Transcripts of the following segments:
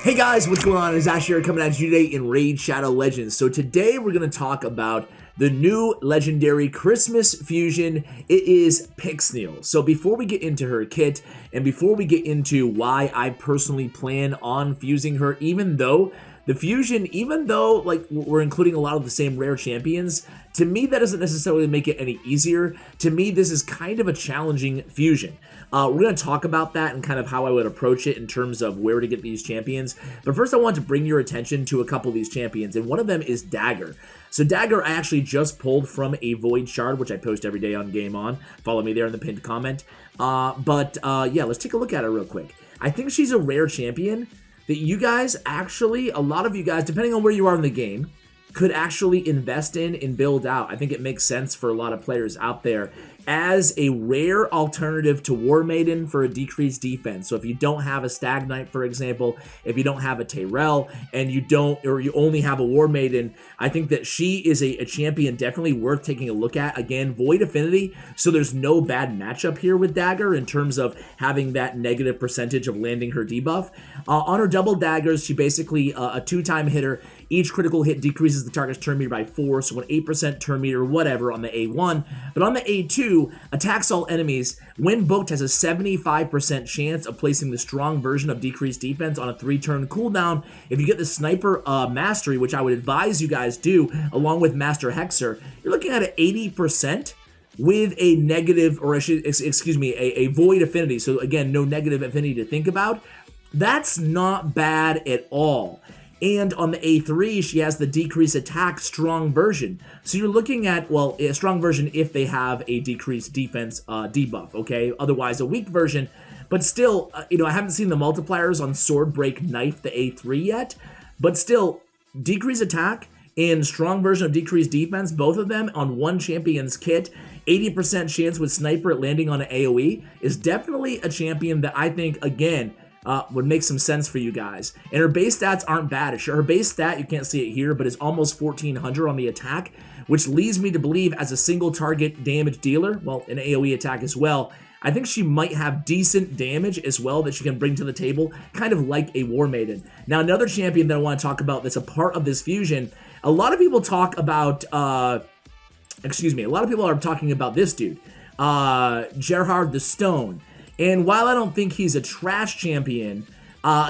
Hey guys, what's going on? It's Ash here coming at you today in Raid Shadow Legends. So today we're going to talk about the new legendary Christmas fusion. It is Pyxniel. So before we get into her kit and before we get into why I personally plan on fusing her, even though like we're including a lot of the same rare champions, to me that doesn't necessarily make it any easier. To me, this is kind of a challenging fusion. We're going to talk about that and kind of how I would approach it in terms of where to get these champions. But first I want to bring your attention to a couple of these champions, and one of them is Dagger. So Dagger I actually just pulled from a Void Shard, which I post every day on Game On. Follow me there in the pinned comment. Yeah, let's take a look at her real quick. I think she's a rare champion that you guys actually, a lot of you guys, depending on where you are in the game, could actually invest in and build out. I think it makes sense for a lot of players out there as a rare alternative to War Maiden for a decreased defense. So if you don't have a Stag Knight, for example, if you don't have a Tyrell, and you only have a War Maiden, I think that she is a champion definitely worth taking a look at. Again, Void Affinity, so there's no bad matchup here with Dagger in terms of having that negative percentage of landing her debuff. On her double daggers, she basically a 2-time hitter. Each critical hit decreases the target's turn meter by 4, so an 8% turn meter, whatever, on the A1. But on the A2, attacks all enemies. When booked, has a 75% chance of placing the strong version of decreased defense on a 3-turn cooldown. If you get the Sniper Mastery, which I would advise you guys do, along with Master Hexer, you're looking at an 80% with a negative, or excuse me, a Void Affinity. So again, no negative affinity to think about. That's not bad at all. And on the A3, she has the decreased attack strong version. So you're looking at, well, a strong version if they have a decreased defense debuff, okay? Otherwise, a weak version. But still, I haven't seen the multipliers on Sword Break Knife, the A3 yet. But still, decreased attack and strong version of decreased defense, both of them on one champion's kit, 80% chance with Sniper at landing on an AoE, is definitely a champion that I think, again, would make some sense for you guys. And her base stats aren't bad. Her base stat, you can't see it here, but is almost 1400 on the attack, which leads me to believe as a single target damage dealer, well, an AoE attack as well, I think she might have decent damage as well that she can bring to the table, kind of like a War Maiden. Now, another champion that I want to talk about that's a part of this fusion, a lot of people talk about, a lot of people are talking about this dude, Gerhard the Stone. And while I don't think he's a trash champion,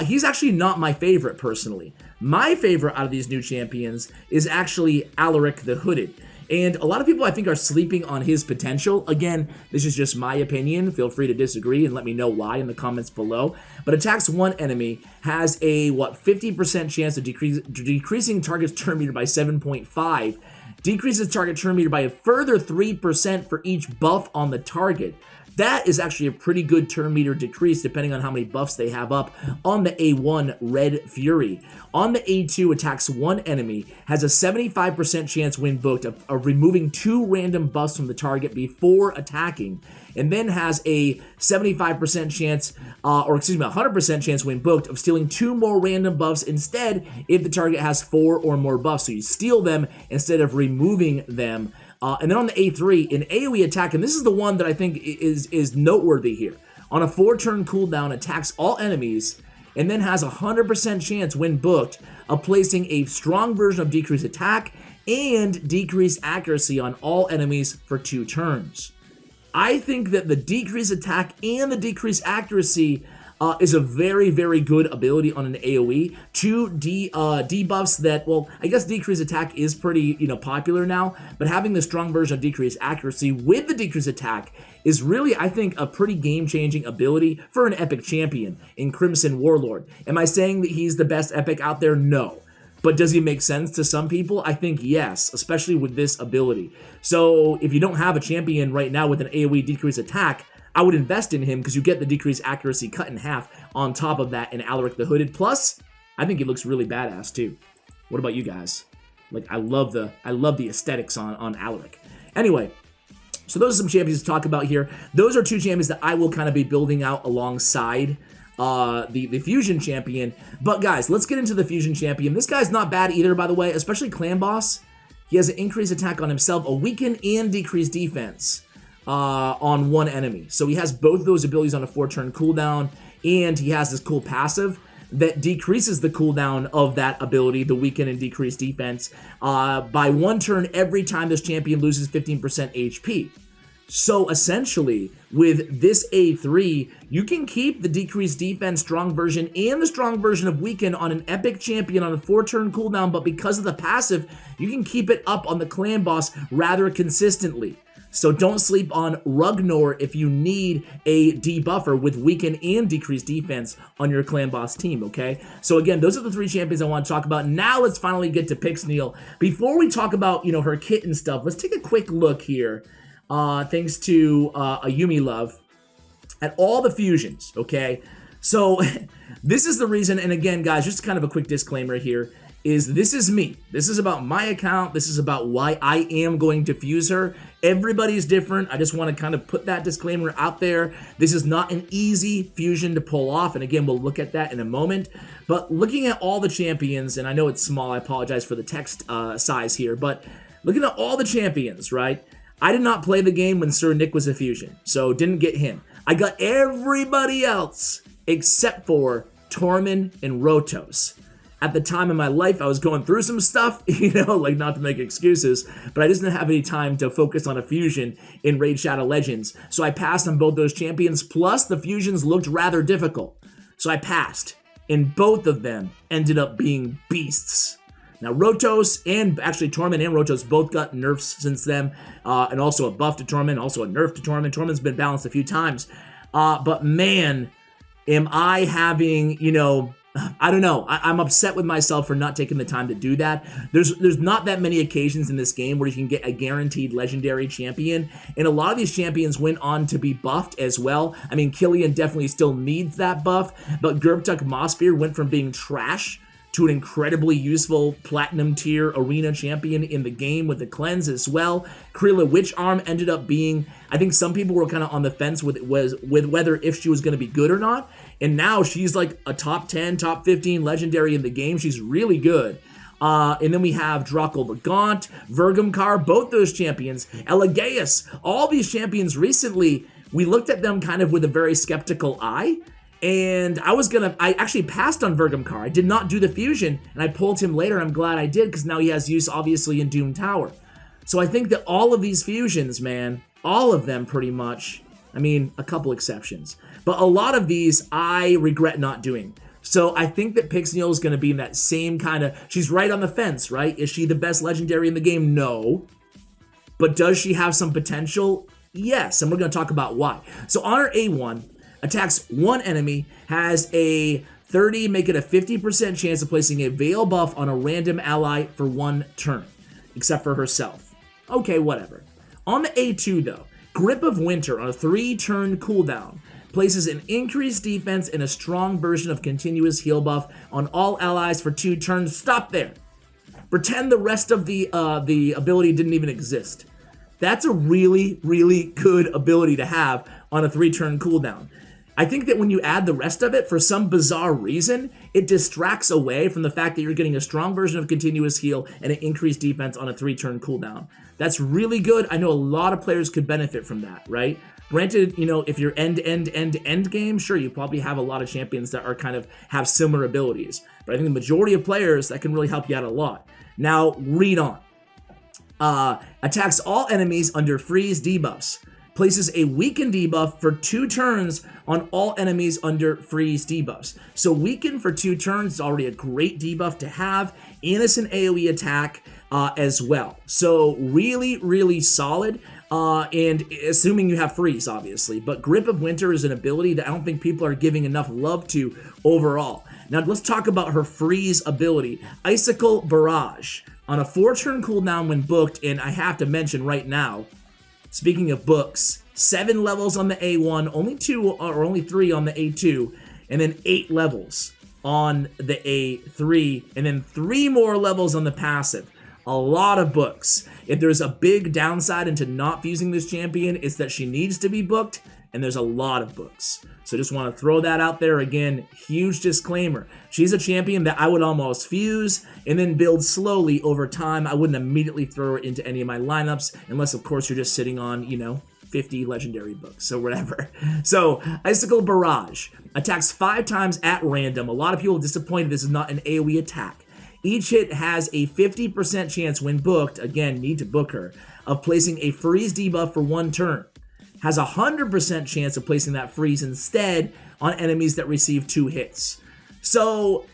he's actually not my favorite personally. My favorite out of these new champions is actually Alaric the Hooded. And a lot of people I think are sleeping on his potential. Again, this is just my opinion. Feel free to disagree and let me know why in the comments below. But attacks one enemy, has a, 50% chance of decreasing target's turn meter by 7.5. Decreases target turn meter by a further 3% for each buff on the target. That is actually a pretty good turn meter decrease depending on how many buffs they have up on the A1 Red Fury. On the A2, attacks one enemy, has a 75% chance when booked of removing 2 random buffs from the target before attacking, and then has a 75% chance, 100% chance when booked of stealing 2 more random buffs instead if the target has 4 or more buffs. So you steal them instead of removing them. And then on the A3, an AoE attack, and this is the one that I think is noteworthy here. On a 4-turn cooldown, attacks all enemies, and then has a 100% chance when booked of placing a strong version of decreased attack and decreased accuracy on all enemies for 2 turns. I think that the decreased attack and the decreased accuracy is a very, very good ability on an AoE. 2 debuffs that, well, I guess decreased attack is pretty, popular now, but having the strong version of decreased accuracy with the decreased attack is really, I think, a pretty game-changing ability for an epic champion in Crimson Warlord. Am I saying that he's the best epic out there? No. But does he make sense to some people? I think yes, especially with this ability. So if you don't have a champion right now with an AoE decreased attack, I would invest in him because you get the decreased accuracy cut in half on top of that in Alaric the Hooded. Plus, I think he looks really badass too. What about you guys? Like, I love the aesthetics on Alaric. Anyway, so those are some champions to talk about here. Those are 2 champions that I will kind of be building out alongside the Fusion champion. But guys, let's get into the Fusion champion. This guy's not bad either, by the way, especially Clan Boss. He has an increased attack on himself, a weakened and decreased defense on one enemy. So he has both those abilities on a 4-turn cooldown, and he has this cool passive that decreases the cooldown of that ability, the weaken and decrease defense, by 1 turn every time this champion loses 15% HP. So essentially, with this A3, you can keep the decreased defense strong version and the strong version of weaken on an epic champion on a 4-turn cooldown, but because of the passive, you can keep it up on the clan boss rather consistently. So don't sleep on Rugnor if you need a debuffer with weaken and decreased defense on your clan boss team, okay? So again, those are the 3 champions I want to talk about. Now let's finally get to Pyxniel. Before we talk about, her kit and stuff, let's take a quick look here. Thanks to Ayumi Love, at all the fusions, okay? So this is the reason, and again, guys, just kind of a quick disclaimer here, is this is me. This is about my account. This is about why I am going to fuse her. Everybody's different. I just want to kind of put that disclaimer out there. This is not an easy fusion to pull off, and again, we'll look at that in a moment. But looking at all the champions, and I know it's small, I apologize for the text size here, but looking at all the champions, right? I did not play the game when Sir Nick was a fusion, so didn't get him. I got everybody else except for Tormund and Rotos. At the time in my life, I was going through some stuff, like not to make excuses, but I just didn't have any time to focus on a fusion in Raid Shadow Legends. So I passed on both those champions, plus the fusions looked rather difficult. So I passed, and both of them ended up being beasts. Now, Rotos and actually Tormund and Rotos both got nerfs since then, and also a buff to Tormund, also a nerf to Tormund. Tormund's been balanced a few times, but man, am I having, I don't know. I'm upset with myself for not taking the time to do that. There's not that many occasions in this game where you can get a guaranteed legendary champion, and a lot of these champions went on to be buffed as well. I mean, Killian definitely still needs that buff, but Gerbtuk Mossbeard went from being trash to an incredibly useful platinum tier arena champion in the game with the cleanse as well. Krila Witch Arm ended up being, I think some people were kind of on the fence with whether if she was going to be good or not, and now she's like a top 10, top 15 legendary in the game. She's really good. And then we have Draco the Gaunt, Vergumkar, both those champions, Elegaeus, all these champions recently, we looked at them kind of with a very skeptical eye. And I actually passed on Vergumkar. I did not do the fusion, and I pulled him later. I'm glad I did, because now he has use, obviously, in Doom Tower. So I think that all of these fusions, man, all of them pretty much, I mean, a couple exceptions, but a lot of these I regret not doing. So I think that Pyxniel is going to be in that same kind of, she's right on the fence, right? Is she the best legendary in the game? No. But does she have some potential? Yes, and we're going to talk about why. So on her A1, attacks one enemy, has a 30, make it a 50% chance of placing a Veil buff on a random ally for 1 turn, except for herself. Okay, whatever. On the A2 though, Grip of Winter on a 3-turn cooldown, places an increased defense and a strong version of continuous heal buff on all allies for 2 turns. Stop there. Pretend the rest of the ability didn't even exist. That's a really, really good ability to have on a 3-turn cooldown. I think that when you add the rest of it, for some bizarre reason, it distracts away from the fact that you're getting a strong version of continuous heal and an increased defense on a 3-turn cooldown. That's really good. I know a lot of players could benefit from that, right? Granted, if you're end game, sure, you probably have a lot of champions that are kind of have similar abilities. But I think the majority of players, that can really help you out a lot. Now, read on. Attacks all enemies under freeze debuffs. Places a weaken debuff for 2 turns on all enemies under freeze debuffs. So weaken for 2 turns is already a great debuff to have. Innocent AoE attack as well. So really, really solid. And assuming you have freeze, obviously. But Grip of Winter is an ability that I don't think people are giving enough love to overall. Now let's talk about her freeze ability. Icicle Barrage. On a 4-turn cooldown when booked, and I have to mention right now, speaking of books, 7 levels on the A1, only 3 on the A2, and then 8 levels on the A3, and then 3 more levels on the passive. A lot of books. If there's a big downside into not fusing this champion, it's that she needs to be booked, and there's a lot of books. So just want to throw that out there again. Huge disclaimer. She's a champion that I would almost fuse and then build slowly over time. I wouldn't immediately throw her into any of my lineups unless, of course, you're just sitting on, 50 legendary books, so whatever. So, Icicle Barrage attacks 5 times at random. A lot of people are disappointed this is not an AoE attack. Each hit has a 50% chance when booked, again, need to book her, of placing a freeze debuff for 1 turn. Has a 100% chance of placing that freeze instead on enemies that receive 2 hits. So,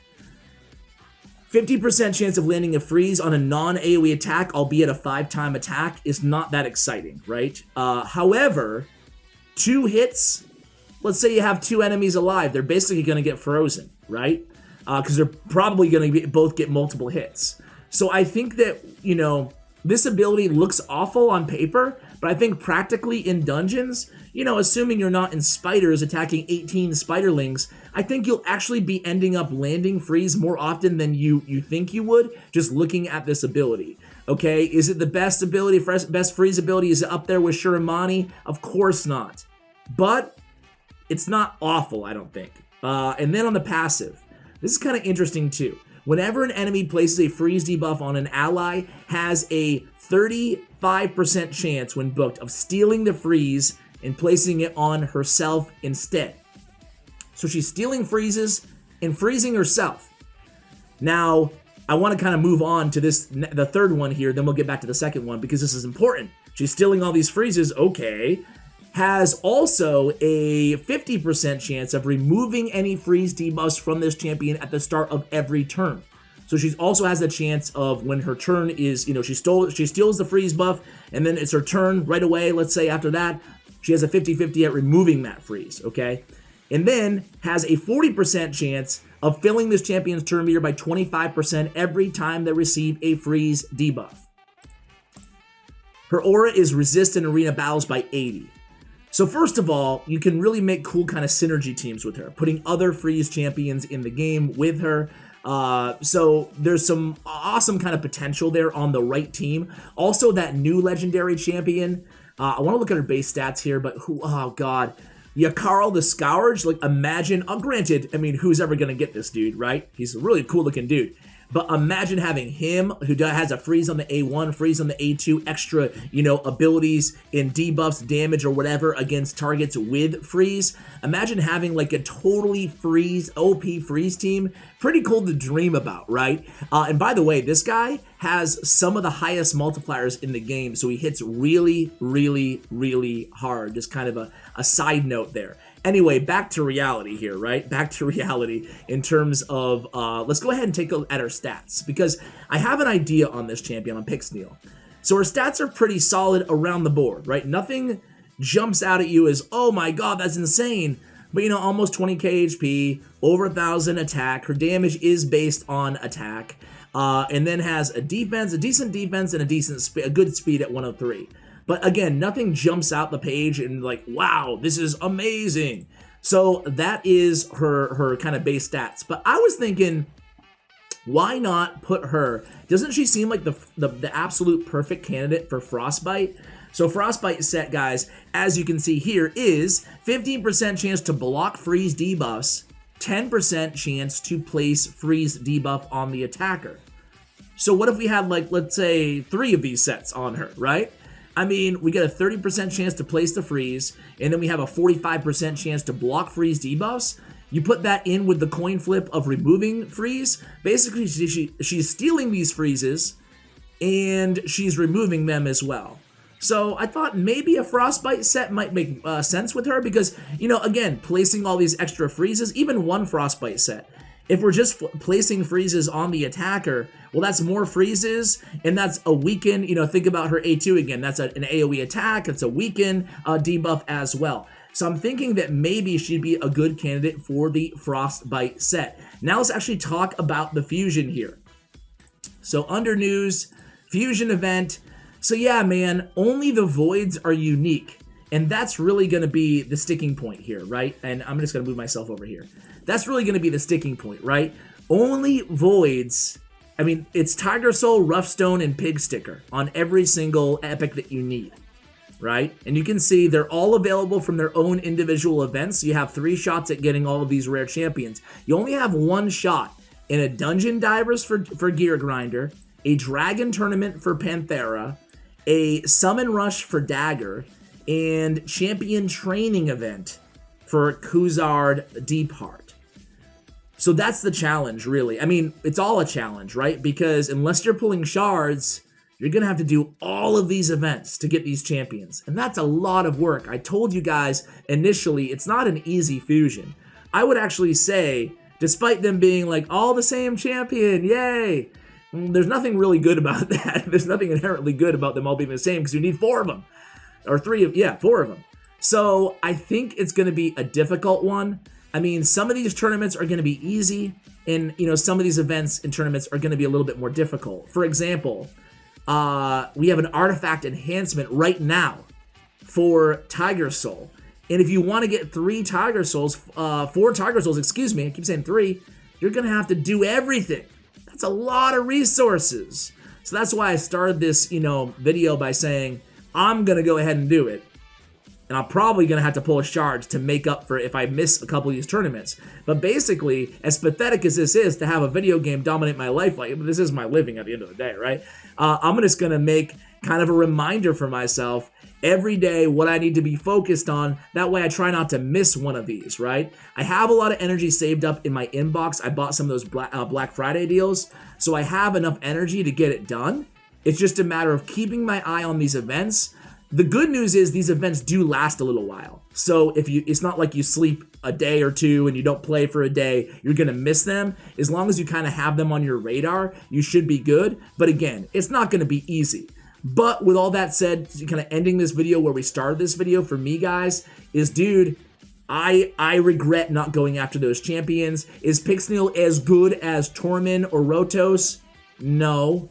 50% chance of landing a freeze on a non-AoE attack, albeit a 5-time attack, is not that exciting, right? However, 2 hits, let's say you have 2 enemies alive, they're basically going to get frozen, right? Because they're probably going to both get multiple hits. So I think that, you know, this ability looks awful on paper, but I think practically in dungeons, you know, assuming you're not in spiders attacking 18 spiderlings, I think you'll actually be ending up landing freeze more often than you think you would, just looking at this ability. Okay, is it the best ability, best freeze ability? Is it up there with Shuramani? Of course not. But it's not awful, I don't think. And then on the passive, this is kind of interesting too. Whenever an enemy places a freeze debuff on an ally, has a 35% chance when booked of stealing the freeze and placing it on herself instead. So she's stealing freezes and freezing herself. Now, I want to kind of move on to this, the third one here, then we'll get back to the second one because this is important. She's stealing all these freezes, okay. Has also a 50% chance of removing any freeze debuffs from this champion at the start of every turn. So she also has a chance of when her turn is, you know, she steals the freeze buff, and then it's her turn right away, let's say after that, she has a 50-50 at removing that freeze, okay? And then has a 40% chance of filling this champion's turn meter by 25% every time they receive a freeze debuff. Her aura is resist in arena battles by 80. So first of all, you can really make cool kind of synergy teams with her, putting other freeze champions in the game with her. So there's some awesome kind of potential there on the right team. Also, that new legendary champion, I want to look at her base stats here, but who, oh god, Icicle the Scourge, like imagine, granted, I mean, who's ever going to get this dude, right? He's a really cool looking dude. But imagine having him, who has a freeze on the A1, freeze on the A2, extra, you know, abilities in debuffs, damage, or whatever against targets with freeze. Imagine having like a totally freeze, OP freeze team. Pretty cool to dream about, right? And by the way, this guy has some of the highest multipliers in the game, so he hits really, really, really hard. Just kind of a side note there. Anyway, back to reality here, right? Back to reality in terms of, let's go ahead and take a look at her stats, because I have an idea on this champion, on Pyxniel. So her stats are pretty solid around the board, right? Nothing jumps out at you as, oh my god, that's insane. But, you know, almost 20k HP, over 1,000 attack. Her damage is based on attack, and then has a defense, a decent defense, and a good speed at 103. But again, nothing jumps out the page and like, wow, this is amazing. So that is her kind of base stats. But I was thinking, why not put her? Doesn't she seem like the absolute perfect candidate for Frostbite? So Frostbite set, guys, as you can see here, is 15% chance to block freeze debuffs, 10% chance to place freeze debuff on the attacker. So what if we had, like, let's say 3 of these sets on her, right? I mean, we get a 30% chance to place the freeze, and then we have a 45% chance to block freeze debuffs. You put that in with the coin flip of removing freeze. Basically, she's stealing these freezes, and she's removing them as well. So I thought maybe a Frostbite set might make sense with her because, you know, again, placing all these extra freezes, even one Frostbite set. If we're just placing freezes on the attacker, well, that's more freezes, and that's a weaken, you know, think about her A2 again. That's an AoE attack. It's a weaken debuff as well. So I'm thinking that maybe she'd be a good candidate for the Frostbite set. Now let's actually talk about the fusion here. So under news, fusion event. So yeah, man, only the voids are unique. And that's really going to be the sticking point here, right? And I'm just going to move myself over here. That's really going to be the sticking point, right? Only voids. I mean, it's Tiger Soul, Rough Stone, and Pig Sticker on every single epic that you need, right? And you can see they're all available from their own individual events. So you have 3 shots at getting all of these rare champions. You only have 1 shot in a Dungeon Divers for Gear Grinder, a Dragon Tournament for Panthera, a Summon Rush for Dagger, and champion training event for Kuzard Deepheart. So that's the challenge, really. I mean, it's all a challenge, right? Because unless you're pulling shards, you're going to have to do all of these events to get these champions. And that's a lot of work. I told you guys initially, it's not an easy fusion. I would actually say, despite them being like all the same champion, yay, there's nothing really good about that. There's nothing inherently good about them all being the same because you need 4 of them. Or 4 of them. So I think it's going to be a difficult one. I mean, some of these tournaments are going to be easy, and some of these events and tournaments are going to be a little bit more difficult. For example, we have an artifact enhancement right now for Tiger Soul. And if you want to get 4 Tiger Souls, excuse me, I keep saying 3, you're going to have to do everything. That's a lot of resources. So that's why I started this, video by saying, I'm going to go ahead and do it. And I'm probably going to have to pull a shards to make up for if I miss a couple of these tournaments. But basically, as pathetic as this is to have a video game dominate my life, like this is my living at the end of the day, right? I'm just going to make kind of a reminder for myself every day what I need to be focused on. That way I try not to miss one of these, right? I have a lot of energy saved up in my inbox. I bought some of those Black Friday deals, so I have enough energy to get it done. It's just a matter of keeping my eye on these events. The good news is these events do last a little while. So it's not like you sleep a day or two and you don't play for a day, you're going to miss them. As long as you kind of have them on your radar, you should be good. But again, it's not going to be easy. But with all that said, kind of ending this video where we started this video for me, guys, is, dude, I regret not going after those champions. Is Pyxniel as good as Tormin or Rotos? No.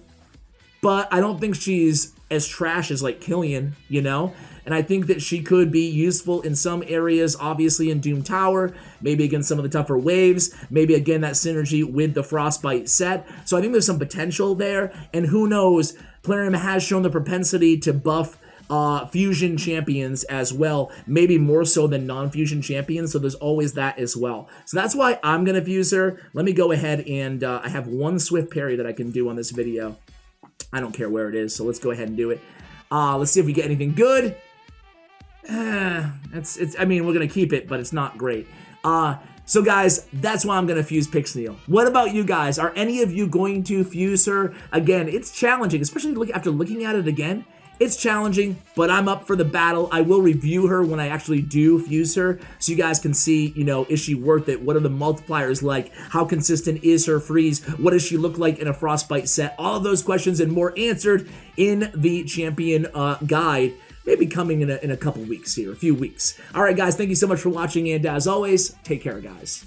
But I don't think she's as trash as like Killian, And I think that she could be useful in some areas, obviously in Doom Tower, maybe against some of the tougher waves, maybe again that synergy with the Frostbite set. So I think there's some potential there, and who knows, Plarium has shown the propensity to buff fusion champions as well, maybe more so than non-fusion champions, so there's always that as well. So that's why I'm going to fuse her. Let me go ahead and I have one swift parry that I can do on this video. I don't care where it is, so let's go ahead and do it. Let's see if we get anything good. I mean, we're going to keep it, but it's not great. So guys, that's why I'm going to fuse Pyxniel. What about you guys? Are any of you going to fuse her? Again, it's challenging, especially after looking at it again. It's challenging, but I'm up for the battle. I will review her when I actually do fuse her, so you guys can see, is she worth it? What are the multipliers like? How consistent is her freeze? What does she look like in a Frostbite set? All of those questions and more answered in the champion guide, maybe coming in a couple weeks here, a few weeks. All right, guys, thank you so much for watching, and as always, take care, guys.